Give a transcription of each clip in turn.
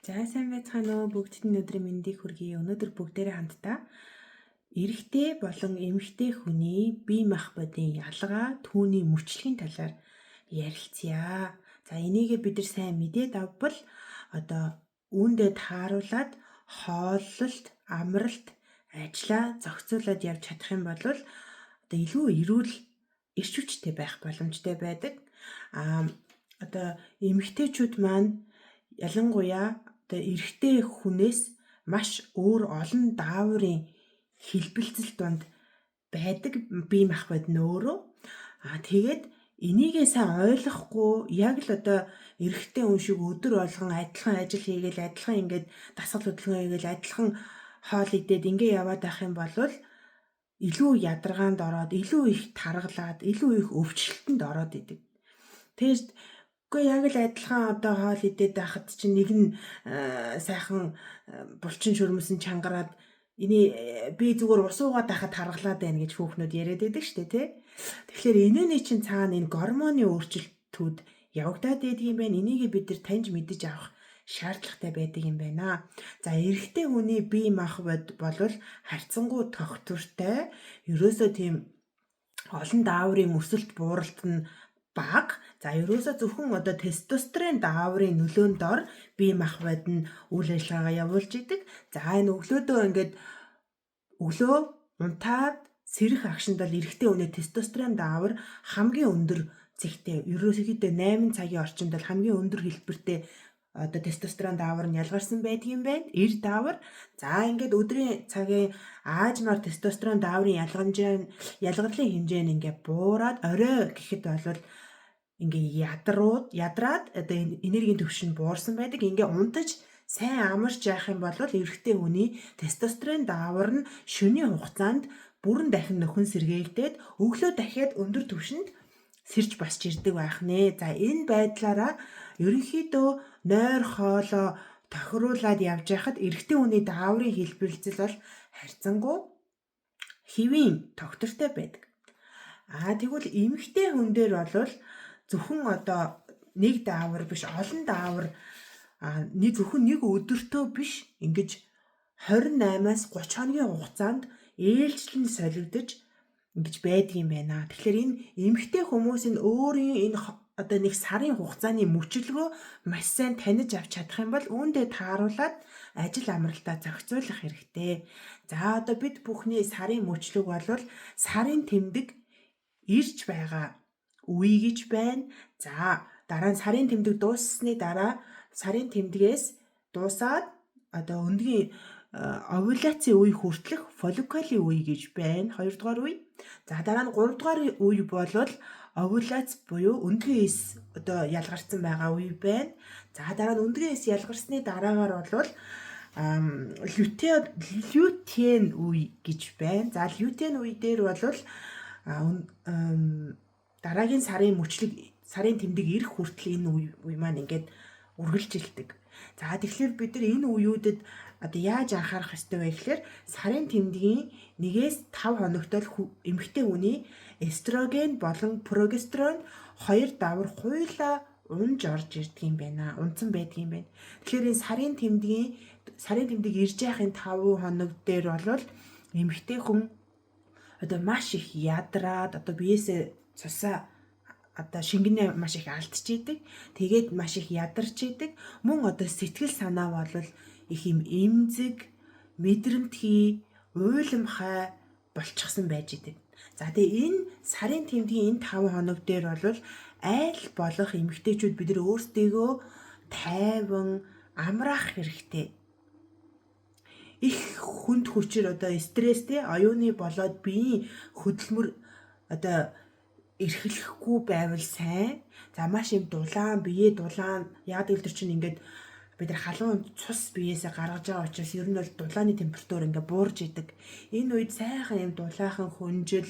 За сайн байцгаана уу бүгдд нь өдрийн мэндийг хүргэе. Өнөөдөр бүгдээрээ хамтдаа эрэгтэй болон эмэгтэй хүний бие махбодын ялгаа, түүний мөчлөгийн талаар ярилцъя. За энийг бид нар сайн мэдээд авбал одоо үүндээ тааруулаад хооллолт, амралт, ажлаа зохицуулаад явж чадах юм бол одоо илүү эрүүл эрч хүчтэй байх боломжтой байдаг. Одоо эмэгтэйчүүд маань ялангуяа одоо эрэгтэй хүнээс маш өөр олон дааврын хэлбэлцэл донд байдаг бие махбод нь өөрөө. Тэгээд энийгээ сайн ойлгохгүй яг л одоо эрэгтэй хүн шиг өдөр болгон адилхан ажил хийгээл адилхан ингээд дасгал хөдөлгөөн хийгээл адилхан хоол идээд ингээ яваад байх юм бол илүү ядаргаанд ороод, илүү их таргалаад, илүү их өвчлөлтөнд ороод идэг. Тэгээс үгүй яг л адилхан одоо хоол идээд байхад чинь нэг нь сайхан булчин шүрмсэн чангараад би зүгээр ус уугаад байхад таргалаад байна гэж хүүхнүүд яриад байдаг шүү дээ, тий. Тэгэхээр энэний чинь цаана энэ гормоны өөрчлөлтүүд явагдаад байдаг юм байна. Энийг бид нар таньж мэдэж авах шаардлагатай байдаг юм байна. За эрэгтэй хүний бие махбод болвол харьцангуй тогтвортой, ерөөсөө тийм олон дааврын өсөлт бууралт нь бага. За ерөөсөө зөвхөн одоо тестостерон дааврын нөлөөнд ор бие махбод нь үйл ажиллагаагаа явуулж идэг. За энэ өглөөдөө ингээд өглөө унтаад сэрэх агшинд бол эрэгтэй хүний тестостерон даавар хамгийн өндөр зэгтэй. Ерөөсөө 8 цагийн орчинд бол хамгийн өндөр хэлбэртэй одоо тестостерон даавар нь ялгарсан байдаг юм байна. Эр даавар. За ингээд өдрийн цагийн аажмаар тестостерон дааврын ялгарлын хэмжээ нь ингээд буураад орой гэхэд бол ингээ ядраад одоо энергийн түвшин буурсан байдаг. Ингээ унтаж сайн амарч яах юм бол эрэгтэй хүний тестостерон даавар нь шөнийн хугацаанд бүрэн дахин нөхөн сэргээгдээд өглөө дахиад өндөр түвшинд сэрж басч ирдэг байх нэ. За энэ байдлаараа ерөнхийдөө нойр хоолоо тохируулаад явж байхад эрэгтэй хүний дааврын хэлбэлцэл бол харьцангуй хэвийн тогтвортой байдаг. Тэгвэл эмэгтэй хүн дээр бол зөвхөн одоо нэг даавар биш, олон даавар зөвхөн нэг өдөртөө биш, ингэж 28-аас 30 хоногийн хугацаанд ээлжлэн солигдож ингэж байдаг юм байна. Тэгэхээр энэ эмэгтэй хүмүүсийн өөрийн энэ одоо нэг сарын хугацааны мөчлөгөө маш сайн таних авч чадах юм бол үүндээ тааруулаад ажил амралтаа зохицуулах хэрэгтэй. За одоо бид бүхний сарын мөчлөг бол сарын тэмдэг ирж байгаа үе гэж байна. За дараа нь сарын тэмдэг дууссаны дараа сарын тэмдгээс дуусаад одоо өндгийн овуляцийн үе хүртэлх фолликулын үе гэж байна. 2 дугаар үе. За дараа нь 3 дугаар үе болвол овуляц буюу өндгийн эс одоо ялгарсан байгаа үе байна. За дараа нь өндгийн эс ялгарсны дараагаар болвол лютеин үе гэж байна. За лютеин үе дээр болвол дараагийн сарын мөчлөг, сарын тэмдэг ирэх хүртэл энэ үе маань ингээд үргэлжилдэг. За тэгэхээр бид нар энэ үеүүдэд одоо яаж анхаарах ёстой вэ гэхээр сарын тэмдгийн 1-5 хоногт л эмэгтэй хүний эстроген болон прогестерон хоёр даавар хуйлаа унж орж ирдэг юм байна. Унтсан байдаг юм байна. Тэгэхээр энэ сарын тэмдэг ирж яахын 5 хоног дээр бол эмэгтэй хүн одоо маш их ядраад одоо биеэсээ цусаа одоо шингэнээ маш их алдчихийдэг. Тэгээд маш их ядарч идэг. Мөн одоо сэтгэл санаа бол их юм эмзэг, мэдрэмтгий, уйлмхай болчихсон байж идэг. За тэгээ энэ сарын тэмдгийн энэ 5 хоног дээр бол айл болох эмэгтэйчүүд бид нар өөрсдийгөө тайван амраах хэрэгтэй. Их хүнд хүчээр одоо стресстэй оюуны болоод биеийн хөдөлмөр одоо эрхлэхгүй байвал сайн. За маш юм дулаан, бие дулаан яагаад гэвэл тэр чинь ингээд бид нар халуун цус биеэсээ гаргаж байгаа учраас ер нь бол дулааны температур ингээд буурж идэг. Энэ үед сайхан юм дулаахан хүнжил,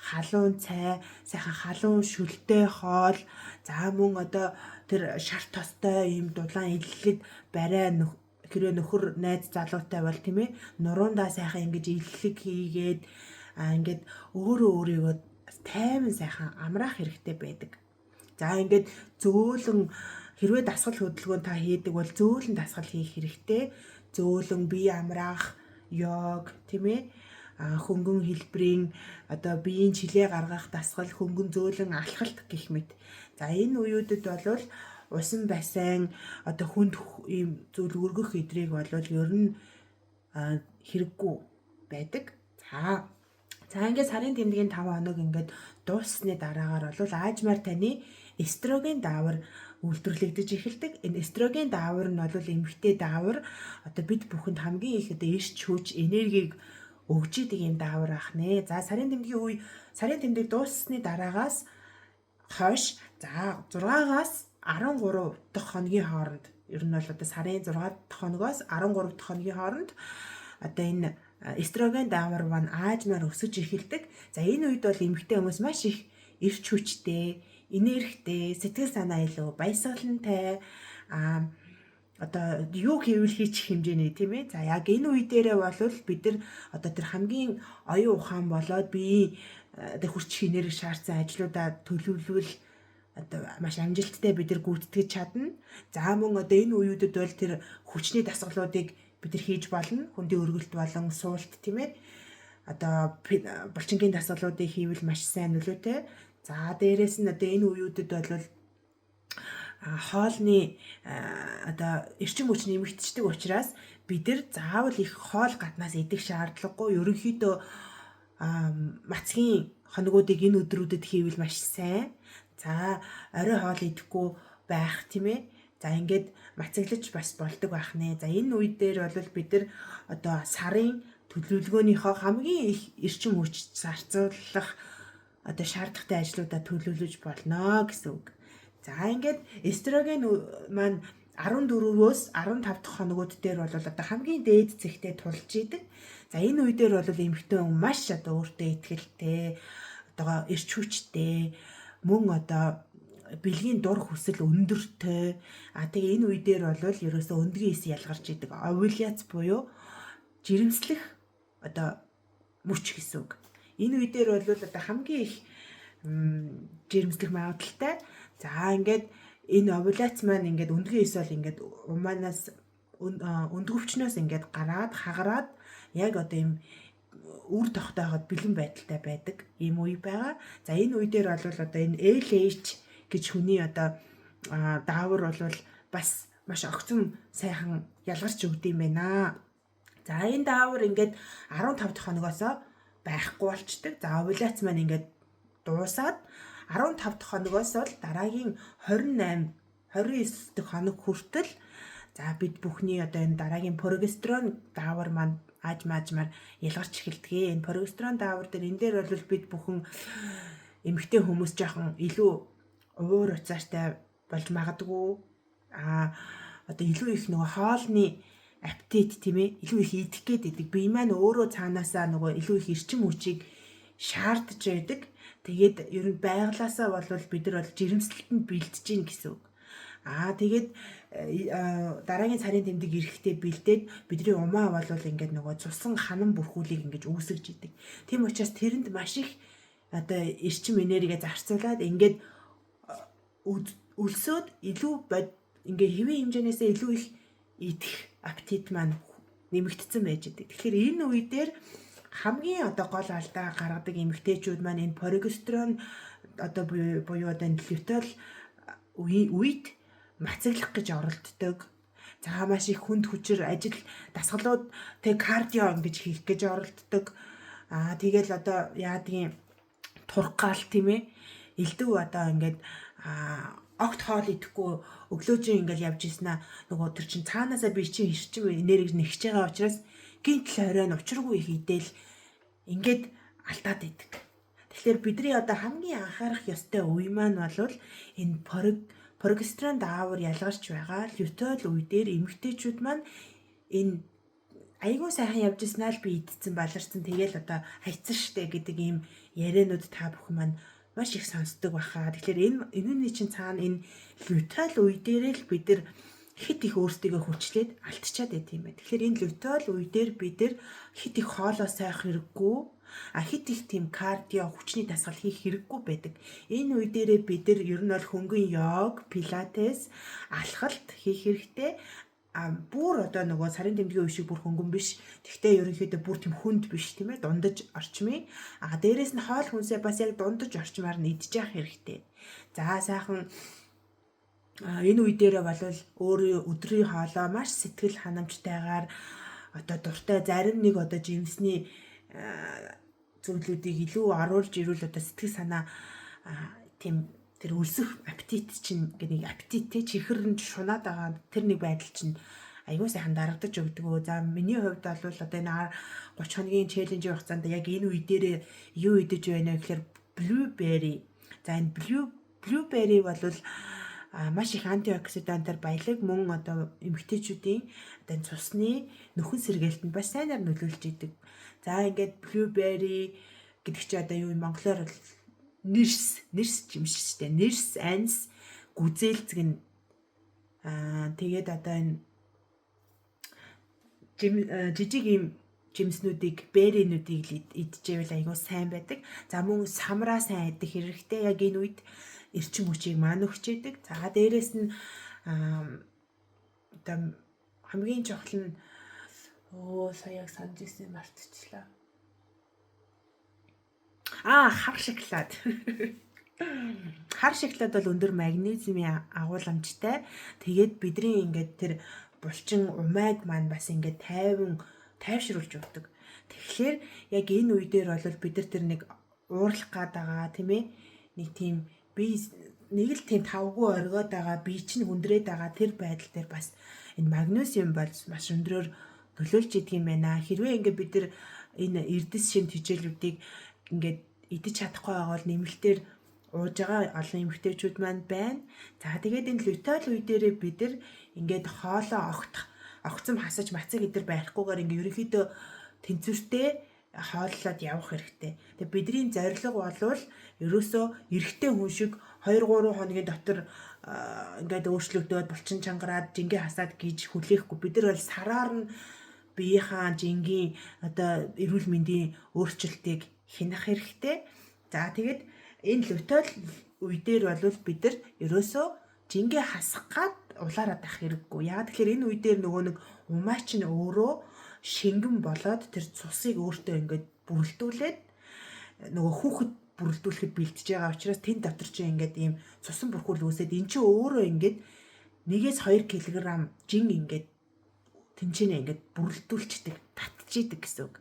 халуун цай, сайхан халуун шүлтэй хоол, за мөн одоо тэр шарт тостой юм дулаан илэлэд барай хэрвээ нөхөр найз залуутай бол тийм ээ нуруундаа сайхан ингэж илэлэг хийгээд ингээд өөрийгөө тайван сайхан амраах хэрэгтэй байдаг. За ингээд зөөлөн хэрвээ дасгал хөдөлгөөн та хийдэг бол зөөлөн дасгал хийх хэрэгтэй. Зөөлөн бие амраах, йог тийм ээ. Хөнгөн хэлбэрийн одоо биеийн чилээ гаргах дасгал, хөнгөн зөөлөн алхалт гэх мэт. За энэ үеүүдэд бол усан бассейн одоо хүнд ийм зүйл өргөх эдрийг бол ер нь хэрэггүй байдаг. За ингээд сарын тэмдгийн 5 хоног ингээд дууссаны дараагаар бол аажмаар таны эстроген даавар үйлдвэрлэгдэж эхэлдэг. Энэ эстроген даавар нь бол эмэгтэй даавар одоо бид бүхэнд хамгийн их одоо эрч хүч, энергийг өгж идэг юм даавар ахнэ. За сарын тэмдэг дууссаны дараагаас хойш за 6-аас 13 дахь хоногийн хооронд ер нь бол одоо сарын 6 дахь хоногоос 13 дахь хоногийн хооронд одоо энэ эстроген даавар маань аажмаар өсөж эхэлдэг. За энэ үед бол эмэгтэй хүмүүс маш их эрч хүчтэй, энергитэй, сэтгэл санаа илүү баясгалантай одоо юу хийвэл хийчих хэмжээний тийм ээ. За яг энэ үе дээрээ бол бид нар одоо тэр хамгийн оюун ухаан болоод биеийн одоо хүч энерги шаардсан ажлуудаа төлөвлөвөл одоо маш амжилттай бид нар гүйцэтгэж чадна. За мөн одоо энэ үеүүдэд бол тэр хүчний дасгалуудыг бид нар хийж болно. Хүндийн өргөлт болон суулт тийм ээ. Одоо булчингийн дасгалуудыг хийвэл маш сайн нөлөөтэй. За дээрэс нь одоо энэ үеүүдэд бол хоолны одоо эрчим хүч нэмэгдчихдэг учраас бид нар заавал их хоол гаднаас идэх шаардлагагүй. Ерөнхийдөө мацгийн хоногуудыг энэ өдрүүдэд хийвэл маш сайн. За орой хоол идэхгүй байх тийм ээ. За ингээд мацаглаж бас болдог байх нэ. За энэ үе дээр бол бид нар одоо сарын төлөвлөгөөнийхөө хамгийн их эрчим хүч зарцуулах одоо шаардлагатай ажлуудаа төлөвлөж болно гэсэн үг. За ингээд эстроген маань 14-өөс 15 дахь хоногуд дээр бол одоо хамгийн дээд зэгтээ тулж идэг. За энэ үе дээр бол эмэгтэй хүн маш одоо өөртөө итгэлтэй, одоо эрч хүчтэй, мөн одоо бэлгийн дур хүсэл өндөртэй. Тэгээ энэ үе дээр бол ерөөсөө өндгийн эс ялгарч идэг. Овуляц буюу жирэмслэх одоо мөч гэсэн үг. Энэ үе дээр бол одоо хамгийн их жирэмслэх магадлалтай. За ингээд энэ овуляц маань ингээд өндгийн эс бол ингээд умаанаас өндгөвчнөөс ингээд гараад хагараад яг одоо юм үр тогтооход бэлэн байдалтай байдаг ийм үе байгаа. За энэ үе дээр бол одоо энэ LH гэж хүний одоо даавар бол бас маш огцом сайхан ялгарч өгд юм байна. За энэ даавар ингээд 15 дахь хоногоос байхгүй болчдөг. За овуляц маань ингээд дуусаад 15 дахь хоногоос бол дараагийн 28, 29 дахь хоног хүртэл за бид бүхний одоо энэ дараагийн прогестерон даавар маань аажмаар ялгарч эхэлдэг. Энэ прогестерон даавар дээр энэ дээр бол бид бүхэн эмэгтэй хүмүүс жоохон илүү уур уцаартай болж магадгүй. Одоо илүү их нөгөө хоолны аппетит тийм ээ илүү их идэх гээд идэг. Бие маань өөрөө цаанаасаа нөгөө илүү их эрчим хүчийг шаардж байдаг. Тэгээд ер нь байглаасаа бол бид нар бол жирэмслэлтэнд бэлдэж гин гэсэн үг. Тэгээд дараагийн сарын тэмдэг эрэхтэй бэлдээд бидний умаа бол ингээд нөгөө цусан ханан бүрхүүлийг ингээд үүсгэж идэг. Тийм учраас тэрэнд маш их одоо эрчим энерги зарцуулаад ингээд өлсөд илүү ингээд хэвийн хэмжээнээсээ илүү их идэх аппетит маань нэмэгдсэн байж идэг. Тэгэхээр энэ үе дээр хамгийн одоо гол алдаа гаргадаг эмэгтэйчүүд маань энэ прогестерон одоо буюу одоо лютеол үед мацаглах гэж оролддог. За маш их хүнд хүчээр ажил дасгалууд тэг кардио ингэж хийх гэж оролддог. Тэгэл одоо яадгийн тургаал тийм ээ. Элдв одоо ингээд огт хоол идэхгүй өглөөжин ингээд явж ийснаа нөгөө тэр чин цаанаасаа би чинь эрчим энерги нэгж байгаа учраас гинтл оройн учиргүй их идэл ингээд алдаад идэг. Тэгэхээр бидний одоо хамгийн анхаарах ёстой үе маань бол энэ прогестерон даавар ялгарч байгаа лютеол үе дээр эмэгтэйчүүд маань энэ айгүй сайхан явж ирснаа л би идсэн баларсан тэгэл одоо хайцсан штэ гэдэг ийм яриануд та бүхэн маань маш их сонсдог баха. Тэгэхээр энэний чинь цаана энэ лютеол үе дээрээ л бид нар хит их өөрсдийгөө хүчлээд алдчихад байт юм байна. Тэгэхээр энэ лютеол үе дээр бид нар хит их хоолоо сайх хэрэггүй. Хит их тийм кардио хүчний дасгал хийх хэрэггүй байдаг. Энэ үе дээрээ бид нар ер нь бол хөнгөн йог, пилатес, алхалт хийх хэрэгтэй. Бүр одоо нөгөө сарын тэмдгийн үе шиг бүр хөнгөн биш. Тэгтээ ерөнхийдөө бүр тийм хүнд биш тийм ээ, дундаж орчмын. Дээрээс нь хоол хүнсээ бас яг дундаж орчмаар нь идэж явах хэрэгтэй. За сайхан энэ үе дээрээ бол өөрийн өдрийн хоолоо маш сэтгэл ханамжтайгаар одоо дуртай зарим нэг одоо жимсний зүйлүүдийг илүү оруулж ирвэл одоо сэтгэл санаа тийм тэр өлсөх аппетит чинь гэдэг аппетит чихэрэнд шунаад байгаа тэр нэг байдал чинь аюу сайхан дарагдаж өгдөг. За миний хувьд бол одоо энэ 30 хоногийн челленжийн хугацаанд яг энэ үе дээр юу идэж байна гэхээр blueberry. За энэ blueberry бол маш их антиоксидантаар баялаг мөн одоо эмэгтэйчүүдийн одоо цусны нөхөн сэргээлтэнд бас сайнаар нөлөөлж идэг. За ингээд blueberry гэдэг чи одоо юу юм монголоор бол нэрс юм шиг шүү дээ. Нэрс, анс, гүзээлцэг нь тэгээд одоо энэ жижиг юм жимснүүдийг, беринүүдийг идчихвэл айгүй сайн байдаг. За мөн самраа сайн идэх хэрэгтэй. Яг энэ үед эрчим хүчийг маань өгч идэг. За дээрэс нь одоо хамгийн чухал нь саяг санаж ирсэн мартчихлаа. Хар шоколад. Хар шоколад бол өндөр магнезиумын агуулмжтай. Тэгээд бидний ингээд тэр булчин умайг маань бас ингээд тайвшруулж өгдөг. Тэгэхээр яг энэ үе дээр бол бид нар тэр нэг уурлах гад байгаа тийм ээ. Нэг тийм би нэг л тийм тавгүй оргиод байгаа, бие чинь хүндрээд байгаа тэр байдал дээр бас энэ магнезиум бол маш өндрөөр нөлөөлж идэг юм байна. Хэрвээ ингээд бид нар энэ эрдэс шин тэжээлүүдийг ингээд идэж чадахгүй байгаа бол нэмэлтээр ууж байгаа олон эмэгтэйчүүд маань байна. За тэгээд энэ лютеал үе дээрээ бид нар ингээд хоолоо огцом хасаж мацаг идэр байхгүйгээр ингээд ерөнхийдөө тэнцвэртэй хооллоод явах хэрэгтэй. Тэгээд бидний зорилго болвол ерөөсөө эрэгтэй хүн шиг 2-3 хоногийн дотор ингээд өөрчлөгдөөд булчин чангараад жингээ хасаад гэж хүлээхгүй. Бид нар бол сараар нь биеийнхаа жингийн одоо эрүүл мэндийн өөрчлөлтийг хянах хэрэгтэй. За тэгээд энэ лютеал үе дээр бол бид нар ерөөсөө жингээ хасах гад улаараад ах хэрэггүй. Яг тэгэхээр энэ үе дээр нөгөө нэг умаа чинь өөрөө шингэн болоод тэр цусыг өөртөө ингээд бүрэлдүүлээд нөгөө хүүхэд бүрэлдүүлэхэд бэлтэж байгаа учраас тэн дотор чинь ингээд ийм цусан бүрхүүл үүсээд эн чинь өөрөө ингээд 1-2 кг жин ингээд тэнцэнэ ингээд бүрэлдүүлчихдэг, татчихийдэг гэсэн үг.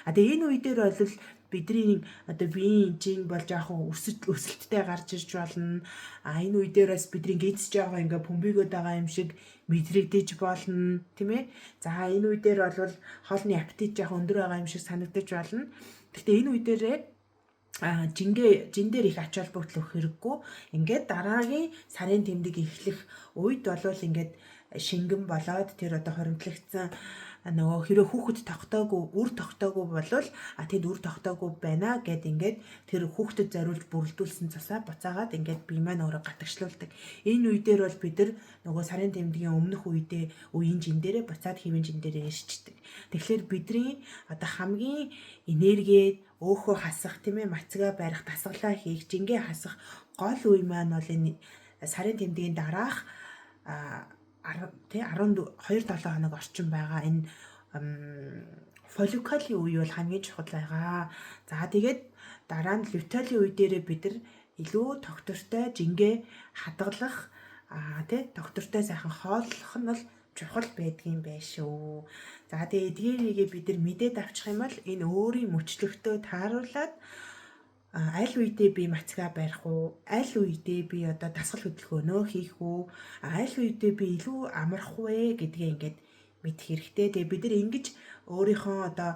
Тэгээ энэ үе дээр бол бидний одоо биеийн жин бол жоохон өсөлттэй гарч ирж болно. Энэ үе дээрээс бидний гидс жоохон ингээ бөмбөгөөд байгаа юм шиг мэдрэгдэж болно, тийм ээ. За энэ үе дээр бол хоолны аппетит жоохон өндөр байгаа юм шиг санагдаж болно. Гэхдээ энэ үе дээрээ жин дээр их ач холбогдол өгөх хэрэггүй. Ингээд дараагийн сарын тэмдэг эхлэх үед бол ингээд шингэн болоод тэр одоо хоримтлагдсан нөгөө хэрэв хүүхэд тогтоогүй, үр тогтоогүй болвол тэд үр тогтоогүй байна гэд ингээд тэр хүүхдэд зориулж бүрэлдүүлсэн цусаа буцаагаад ингээд бие маань өөрөө гатагшлуулдаг. Энэ үе дээр бол бид нар нөгөө сарын тэмдгийн өмнөх үеийн жин дээрээ буцаад хэвэн жин дээрээ ирчдэг. Тэгэхээр бидний одоо хамгийн энерги өөхөө хасах, тийм ээ, мацгаа барих, дасгалаа хийх, жингээ хасах гол үе маань бол энэ сарын тэмдгийн дараах 12-7 хоног орчим байгаа энэ фолликулийн үе бол хамгийн чухал байгаа. За тэгээд дараа нь лютеалийн үе дээрээ бид нар илүү тогтвортой жингээ хадгалах тогтвортой сайхан хооллох нь бол чухал байдгийн байх шүү. За тэгээд эдгээрийгээ бид нар мэдээд авчих юм бол энэ өөрийн мөчлөгтөө тааруулаад аль үедээ би мацгаа барих уу, аль үедээ би одоо дасгал хөдөлгөөнөө хийх үү, аль үедээ би илүү амарх вэ гэдгээ ингээд мэдэх хэрэгтэй. Тэгээ бид нар ингэж өөрийнхөө одоо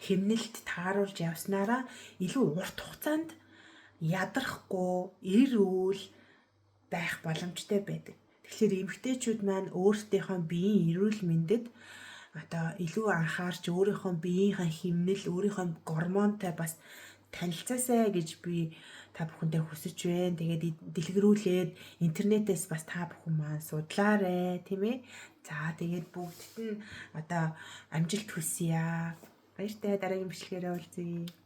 хэмнэлт тааруулж явснараа илүү урт хугацаанд ядрахгүй, эр үйл байх боломжтой байдаг. Тэгэхээр эмэгтэйчүүд маань өөрсдийнхөө биеийн эрүүл мэндэд одоо илүү анхаарч өөрийнхөө биеийнхээ хэмнэл, өөрийнхөө гормонтой бас танилцаасай гэж би та бүхэндээ хүсэж байна. Тэгээд дэлгэрүүлээд интернетээс бас та бүхэн маань судлаарай, тийм ээ. За тэгээд бүгдд нь одоо амжилт хүсье. Баяртай дараагийн бичлэгээрээ уулзъя.